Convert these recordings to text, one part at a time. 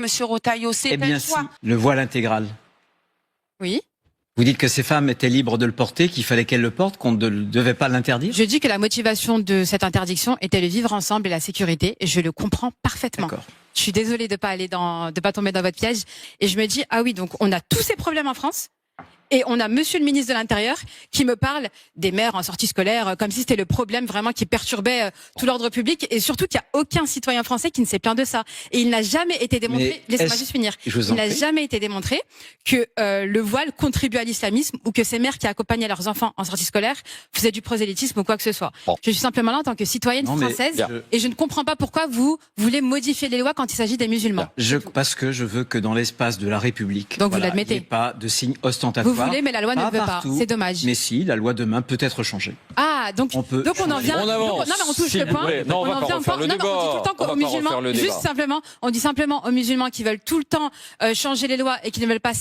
Monsieur Retailleau, c'est un choix. Le voile intégral. Oui. Vous dites que ces femmes étaient libres de le porter, qu'il fallait qu'elles le portent, qu'on ne devait pas l'interdire? Je dis que la motivation de cette interdiction était le vivre ensemble et la sécurité, et je le comprends parfaitement. Je suis désolée de pas tomber dans votre piège, et je me dis, ah oui, donc on a tous ces problèmes en France. Et on a monsieur le ministre de l'Intérieur qui me parle des mères en sortie scolaire comme si c'était le problème vraiment qui perturbait tout l'ordre public, et surtout qu'il n'y a aucun citoyen français qui ne s'est plaint de ça. Et il n'a jamais été démontré, laissez-moi juste finir, il n'a jamais été démontré que le voile contribue à l'islamisme ou que ces mères qui accompagnaient leurs enfants en sortie scolaire faisaient du prosélytisme ou quoi que ce soit. Bon. Je suis simplement là en tant que citoyenne française et je ne comprends pas pourquoi vous voulez modifier les lois quand il s'agit des musulmans. Parce que je veux que dans l'espace de la République, donc vous l'admettez, il n'y ait pas de signe ostentatoire. Vous voulez, mais la loi ne veut pas. C'est dommage. Mais si, la loi demain peut être changée. Ah, donc on en vient. On avance. Non, mais on touche le point. Non, on va pas refaire le débat. On dit tout le temps qu'aux musulmans, juste simplement, on dit simplement aux musulmans qui veulent tout le temps changer les lois et qui ne veulent pas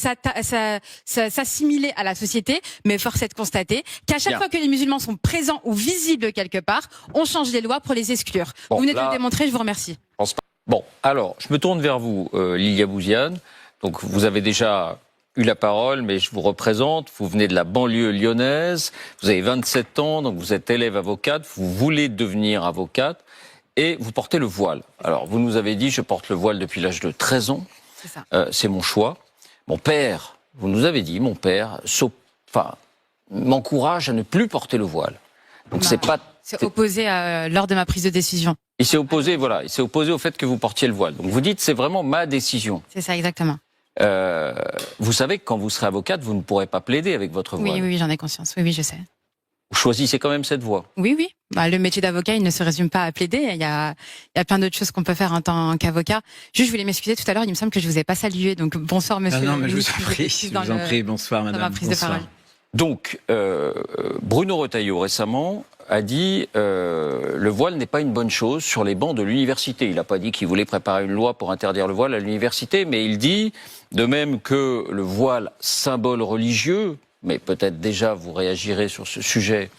s'assimiler à la société. Mais force est de constater qu'à chaque fois que les musulmans sont présents ou visibles quelque part, on change les lois pour les exclure. Vous venez de le démontrer. Je vous remercie. Bon, alors, je me tourne vers vous, Lilia Bouziane. Donc, vous avez déjà eu la parole, mais je vous représente. Vous venez de la banlieue lyonnaise, vous avez 27 ans, donc vous êtes élève avocate, vous voulez devenir avocate, et vous portez le voile. Alors, vous nous avez dit, je porte le voile depuis l'âge de 13 ans, c'est mon choix. Mon père, vous nous avez dit, mon père m'encourage à ne plus porter le voile. Donc c'est opposé lors de ma prise de décision. Il s'est opposé, voilà, il s'est opposé au fait que vous portiez le voile. Donc vous dites, c'est vraiment ma décision. C'est ça, exactement. Vous savez que quand vous serez avocate, vous ne pourrez pas plaider avec votre voile. Oui, j'en ai conscience. Oui, je sais. Vous choisissez quand même cette voie. Oui. Le métier d'avocat, il ne se résume pas à plaider. Il y a plein d'autres choses qu'on peut faire en tant qu'avocat. Juste, je voulais m'excuser tout à l'heure. Il me semble que je vous ai pas salué. Donc, bonsoir, monsieur. Non, mais je vous en prie. Bonsoir, madame. Dans ma prise de parole. Donc, Bruno Retailleau, récemment, a dit le voile n'est pas une bonne chose sur les bancs de l'université. Il n'a pas dit qu'il voulait préparer une loi pour interdire le voile à l'université, mais il dit, de même que le voile symbole religieux, mais peut-être déjà vous réagirez sur ce sujet,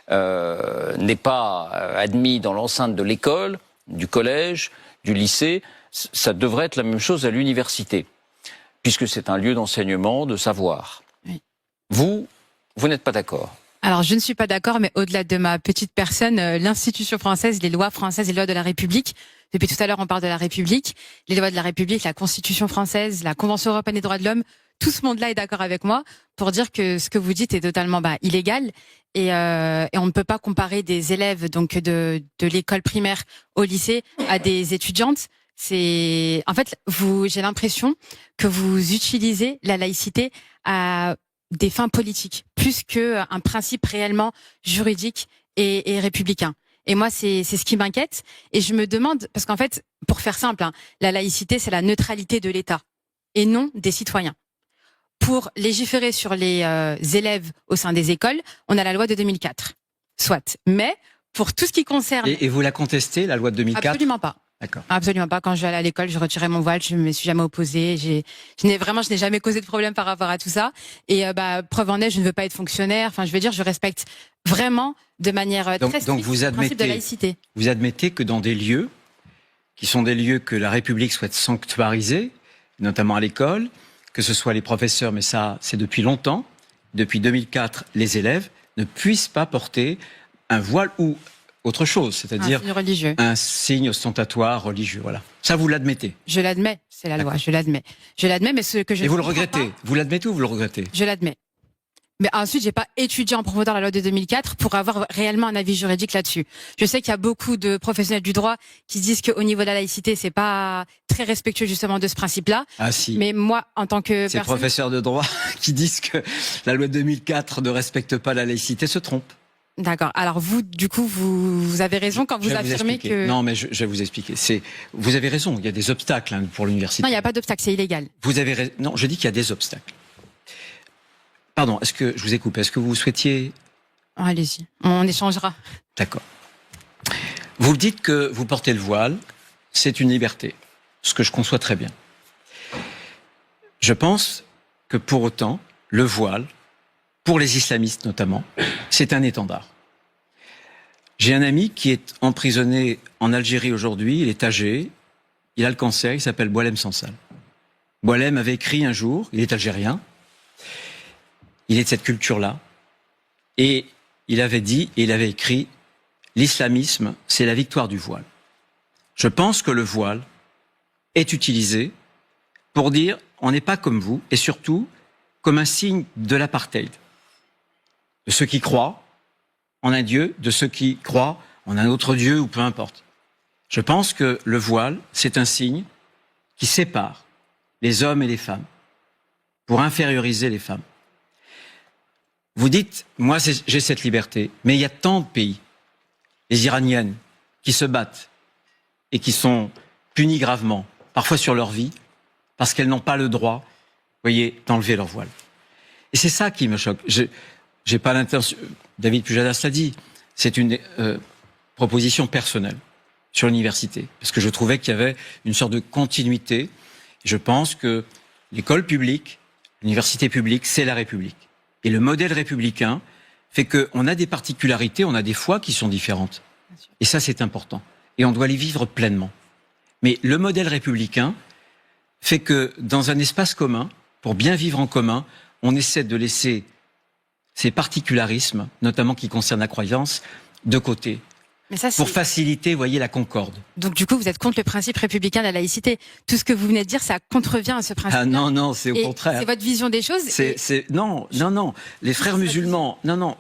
n'est pas admis dans l'enceinte de l'école, du collège, du lycée, ça devrait être la même chose à l'université, puisque c'est un lieu d'enseignement, de savoir. Oui. Vous n'êtes pas d'accord? Alors, je ne suis pas d'accord, mais au-delà de ma petite personne, l'institution française, les lois françaises, les lois de la République, depuis tout à l'heure on parle de la République, les lois de la République, la Constitution française, la Convention européenne des droits de l'homme, tout ce monde-là est d'accord avec moi pour dire que ce que vous dites est totalement illégal, et on ne peut pas comparer des élèves donc de l'école primaire au lycée à des étudiantes. En fait, j'ai l'impression que vous utilisez la laïcité à des fins politiques, plus qu'un principe réellement juridique et républicain. Et moi, c'est ce qui m'inquiète. Et je me demande, parce qu'en fait, pour faire simple, la laïcité, c'est la neutralité de l'État et non des citoyens. Pour légiférer sur les élèves au sein des écoles, on a la loi de 2004. Soit. Mais pour tout ce qui concerne... Et vous la contestez, la loi de 2004? Absolument pas. Absolument pas. Quand je vais à l'école, je retirais mon voile, je me suis jamais opposée. Je n'ai jamais causé de problème par rapport à tout ça. Et preuve en est, je ne veux pas être fonctionnaire. Enfin, je veux dire, je respecte vraiment de manière très stricte le principe de laïcité. Vous admettez que dans des lieux qui sont des lieux que la République souhaite sanctuariser, notamment à l'école, que ce soit les professeurs, mais ça, c'est depuis longtemps, depuis 2004, les élèves ne puissent pas porter un voile ou autre chose, c'est-à-dire un signe ostentatoire religieux. Voilà. Ça, vous l'admettez? Je l'admets, c'est la loi, je l'admets. Je l'admets, mais ce que je... Et vous le regrettez? Vous l'admettez ou vous le regrettez? Je l'admets. Mais ensuite, j'ai pas étudié en profondeur la loi de 2004 pour avoir réellement un avis juridique là-dessus. Je sais qu'il y a beaucoup de professionnels du droit qui disent qu'au niveau de la laïcité, c'est pas très respectueux justement de ce principe-là. Ah si. Mais moi, en tant que ces professeurs de droit qui disent que la loi de 2004 ne respecte pas la laïcité se trompent. D'accord. Alors vous, du coup, vous avez raison quand vous affirmez que... Non, mais je vais vous expliquer. Vous avez raison, il y a des obstacles pour l'université. Non, il n'y a pas d'obstacle, c'est illégal. Vous avez raison. Non, je dis qu'il y a des obstacles. Pardon, est-ce que je vous ai coupé? Est-ce que vous souhaitiez... Allez-y, on échangera. D'accord. Vous dites que vous portez le voile, c'est une liberté, ce que je conçois très bien. Je pense que pour autant, le voile, pour les islamistes notamment, c'est un étendard. J'ai un ami qui est emprisonné en Algérie aujourd'hui, il est âgé, il a le cancer, il s'appelle Boualem Sansal. Boualem avait écrit un jour, il est algérien, il est de cette culture-là, et il avait dit, et il avait écrit, l'islamisme, c'est la victoire du voile. Je pense que le voile est utilisé pour dire, on n'est pas comme vous, et surtout, comme un signe de l'apartheid. De ceux qui croient en un Dieu, de ceux qui croient en un autre Dieu, ou peu importe. Je pense que le voile, c'est un signe qui sépare les hommes et les femmes, pour inférioriser les femmes. Vous dites, moi j'ai cette liberté, mais il y a tant de pays, les Iraniennes, qui se battent et qui sont punies gravement, parfois sur leur vie, parce qu'elles n'ont pas le droit, vous voyez, d'enlever leur voile. Et c'est ça qui me choque. J'ai pas l'intention, David Pujadas l'a dit, c'est une proposition personnelle sur l'université, parce que je trouvais qu'il y avait une sorte de continuité. Je pense que l'école publique, l'université publique, c'est la République. Et le modèle républicain fait qu'on a des particularités, on a des foi qui sont différentes. Et ça, c'est important. Et on doit les vivre pleinement. Mais le modèle républicain fait que dans un espace commun, pour bien vivre en commun, on essaie de laisser ces particularismes, notamment qui concernent la croyance, de côté. Mais ça, pour faciliter, vous voyez, la concorde. Donc du coup, vous êtes contre le principe républicain de la laïcité. Tout ce que vous venez de dire, ça contrevient à ce principe. Ah non, c'est au contraire. C'est votre vision des choses. Non. Les frères musulmans, non.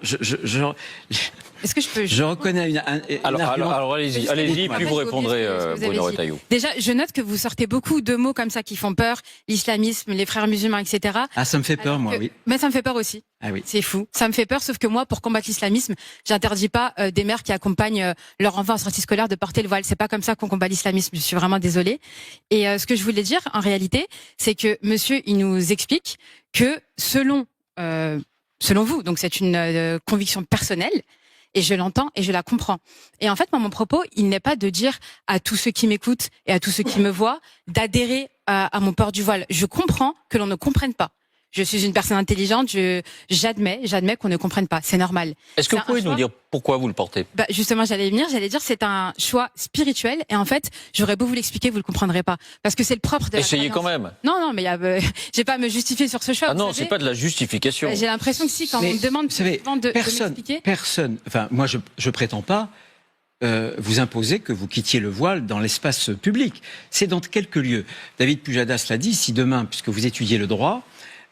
Est-ce que je peux... Je reconnais Alors allez-y, puis vous répondrez, Bruno Retailleau. Déjà, je note que vous sortez beaucoup de mots comme ça qui font peur, l'islamisme, les frères musulmans, etc. Ah, ça me fait peur, moi, oui. Mais ça me fait peur aussi. Ah oui. C'est fou. Ça me fait peur, sauf que moi, pour combattre l'islamisme, j'interdis pas des mères qui accompagnent leur enfant en sortie scolaire de porter le voile. C'est pas comme ça qu'on combat l'islamisme. Je suis vraiment désolée. Et ce que je voulais dire, en réalité, c'est que monsieur, il nous explique que selon vous, donc c'est une conviction personnelle, et je l'entends et je la comprends. Et en fait, moi, mon propos, il n'est pas de dire à tous ceux qui m'écoutent et à tous ceux qui me voient d'adhérer à mon port du voile. Je comprends que l'on ne comprenne pas. Je suis une personne intelligente, j'admets qu'on ne comprenne pas, c'est normal. Est-ce que vous pouvez nous dire pourquoi vous le portez ? Justement, j'allais dire c'est un choix spirituel et en fait, j'aurais beau vous l'expliquer, vous le comprendrez pas parce que c'est le propre de la Essayez croyance. quand même. Non, mais j'ai pas à me justifier sur ce choix. Ah non, c'est pas de la justification. J'ai l'impression que si, quand on me demande de m'expliquer. Personne, enfin, moi je prétends pas vous imposer que vous quittiez le voile dans l'espace public. C'est dans quelques lieux. David Pujadas l'a dit, si demain, puisque vous étudiez le droit,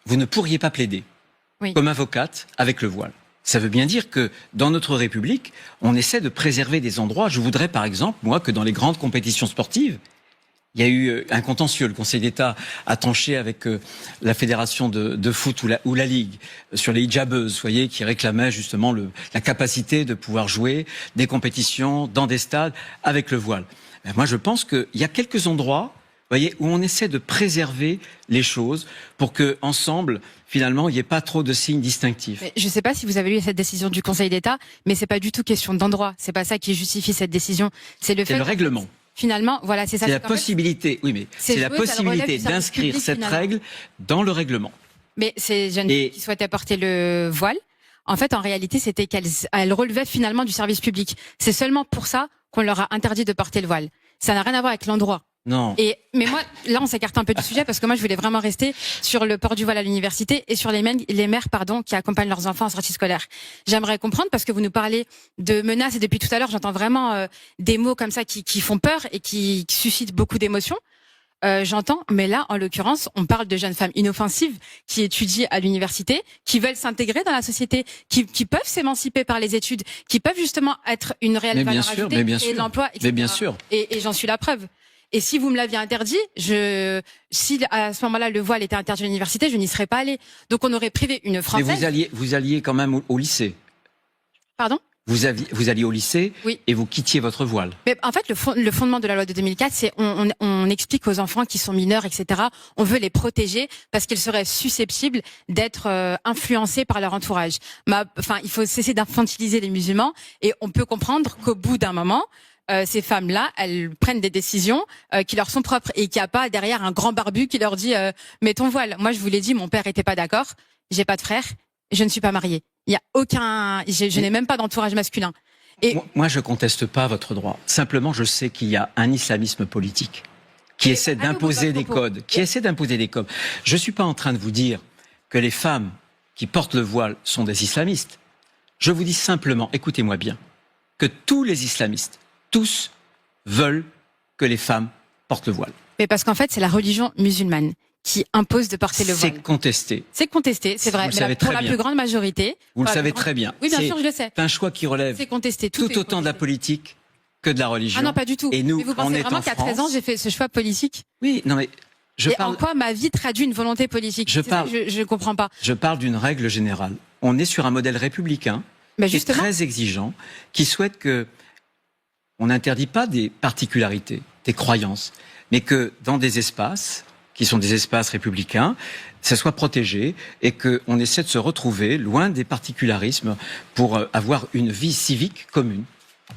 vous ne pourriez pas plaider comme avocate avec le voile. Ça veut bien dire que dans notre République, on essaie de préserver des endroits. Je voudrais par exemple, moi, que dans les grandes compétitions sportives, il y a eu un contentieux. Le Conseil d'État a tranché avec la fédération de foot ou la Ligue sur les hijabeuses, vous voyez, qui réclamaient justement la capacité de pouvoir jouer des compétitions dans des stades avec le voile. Ben, moi, je pense qu'il y a quelques endroits, vous voyez, où on essaie de préserver les choses pour que ensemble, finalement, il n'y ait pas trop de signes distinctifs. Mais je ne sais pas si vous avez lu cette décision du Conseil d'État, mais c'est pas du tout question d'endroit. C'est pas ça qui justifie cette décision. C'est le fait. C'est le règlement. Finalement, voilà, c'est ça. C'est la possibilité. Oui, mais c'est la possibilité d'inscrire cette règle dans le règlement. Mais ces jeunes filles qui souhaitaient porter le voile, en fait, en réalité, c'était qu'elles relevaient finalement du service public. C'est seulement pour ça qu'on leur a interdit de porter le voile. Ça n'a rien à voir avec l'endroit. Non. Mais moi, là, on s'écarte un peu du sujet parce que moi, je voulais vraiment rester sur le port du voile à l'université et sur les mères, qui accompagnent leurs enfants en sortie scolaire. J'aimerais comprendre parce que vous nous parlez de menaces et depuis tout à l'heure, j'entends vraiment des mots comme ça qui font peur et qui suscitent beaucoup d'émotions. J'entends, mais là, en l'occurrence, on parle de jeunes femmes inoffensives qui étudient à l'université, qui veulent s'intégrer dans la société, qui peuvent s'émanciper par les études, qui peuvent justement être une réelle valeur ajoutée et de l'emploi, etc. Mais bien sûr. Et j'en suis la preuve. Et si vous me l'aviez interdit, si à ce moment-là le voile était interdit à l'université, je n'y serais pas allée. Donc on aurait privé une Française. Mais vous alliez quand même au lycée. Pardon ? Vous alliez au lycée et vous quittiez votre voile. Mais en fait, le fondement de la loi de 2004, c'est on explique aux enfants qui sont mineurs, etc. On veut les protéger parce qu'ils seraient susceptibles d'être influencés par leur entourage. Il faut cesser d'infantiliser les musulmans et on peut comprendre qu'au bout d'un moment, ces femmes-là, elles prennent des décisions qui leur sont propres et qu'il n'y a pas derrière un grand barbu qui leur dit mets ton voile. Moi, je vous l'ai dit, mon père était pas d'accord. J'ai pas de frère. Je ne suis pas mariée. Il y a je n'ai même pas d'entourage masculin. Et moi, je conteste pas votre droit. Simplement, je sais qu'il y a un islamisme politique qui essaie d'imposer des codes, Je suis pas en train de vous dire que les femmes qui portent le voile sont des islamistes. Je vous dis simplement, écoutez-moi bien, que tous les islamistes, tous, veulent que les femmes portent le voile. Mais parce qu'en fait, c'est la religion musulmane qui impose de porter le voile. C'est contesté. C'est contesté, c'est vrai. Vous le Mais savez pour très la bien. plus grande majorité. Vous le savez très bien. Oui, bien sûr, je le sais. C'est un choix qui relève C'est contesté. tout est autant de la contesté. politique que de la religion. Ah non, pas du tout. Et nous, mais vous on pensez est vraiment en qu'à 13 ans, France. j'ai fait ce choix politique? Oui, non mais En quoi ma vie traduit une volonté politique? Je comprends pas. Je parle d'une règle générale. On est sur un modèle républicain qui est Justement. très exigeant, qui souhaite que on n'interdit pas des particularités, des croyances, mais que dans des espaces qui sont des espaces républicains, ça soit protégé et qu'on essaie de se retrouver loin des particularismes pour avoir une vie civique commune.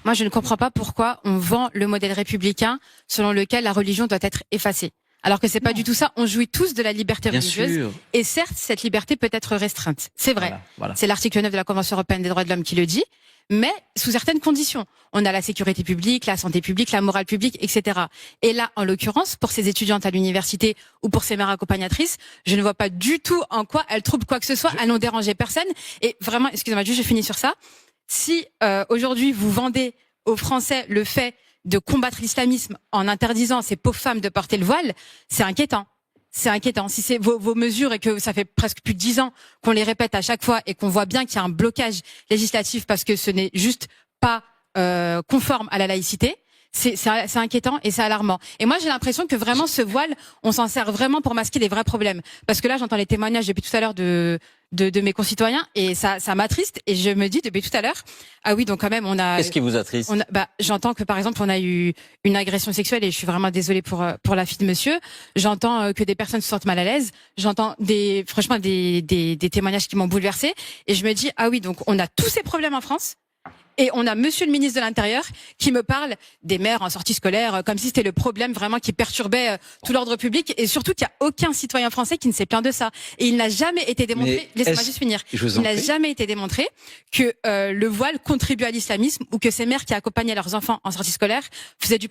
Moi, je ne comprends pas pourquoi on vend le modèle républicain selon lequel la religion doit être effacée. Alors que c'est pas du tout ça. On jouit tous de la liberté Bien religieuse. sûr. Et certes, cette liberté peut être restreinte. C'est vrai. Voilà. C'est l'article 9 de la Convention européenne des droits de l'homme qui le dit. Mais sous certaines conditions. On a la sécurité publique, la santé publique, la morale publique, etc. Et là, en l'occurrence, pour ces étudiantes à l'université ou pour ces mères accompagnatrices, je ne vois pas du tout en quoi elles troublent quoi que ce soit. Elles n'ont dérangé personne. Et vraiment, excusez-moi, juste je finis sur ça. Si aujourd'hui vous vendez aux Français le fait de combattre l'islamisme en interdisant ces pauvres femmes de porter le voile, c'est inquiétant. C'est inquiétant. Si c'est vos mesures et que ça fait presque plus de 10 ans qu'on les répète à chaque fois et qu'on voit bien qu'il y a un blocage législatif parce que ce n'est juste pas conforme à la laïcité, c'est inquiétant et c'est alarmant. Et moi, j'ai l'impression que vraiment ce voile, on s'en sert vraiment pour masquer les vrais problèmes. Parce que là, j'entends les témoignages depuis tout à l'heure de mes concitoyens et ça m'attriste et je me dis depuis tout à l'heure, ah oui, donc quand même on a. Qu'est-ce qui vous attriste? J'entends que par exemple on a eu une agression sexuelle et je suis vraiment désolée pour la fille de monsieur. J'entends que des personnes se sentent mal à l'aise. J'entends franchement des témoignages qui m'ont bouleversée et je me dis ah oui, donc on a tous ces problèmes en France. Et on a monsieur le ministre de l'Intérieur qui me parle des mères en sortie scolaire comme si c'était le problème vraiment qui perturbait tout l'ordre public et surtout qu'il n'y a aucun citoyen français qui ne s'est plaint de ça. Et il n'a jamais été démontré, laissez-moi juste finir, il n'a jamais été démontré que le voile contribue à l'islamisme ou que ces mères qui accompagnaient leurs enfants en sortie scolaire faisaient du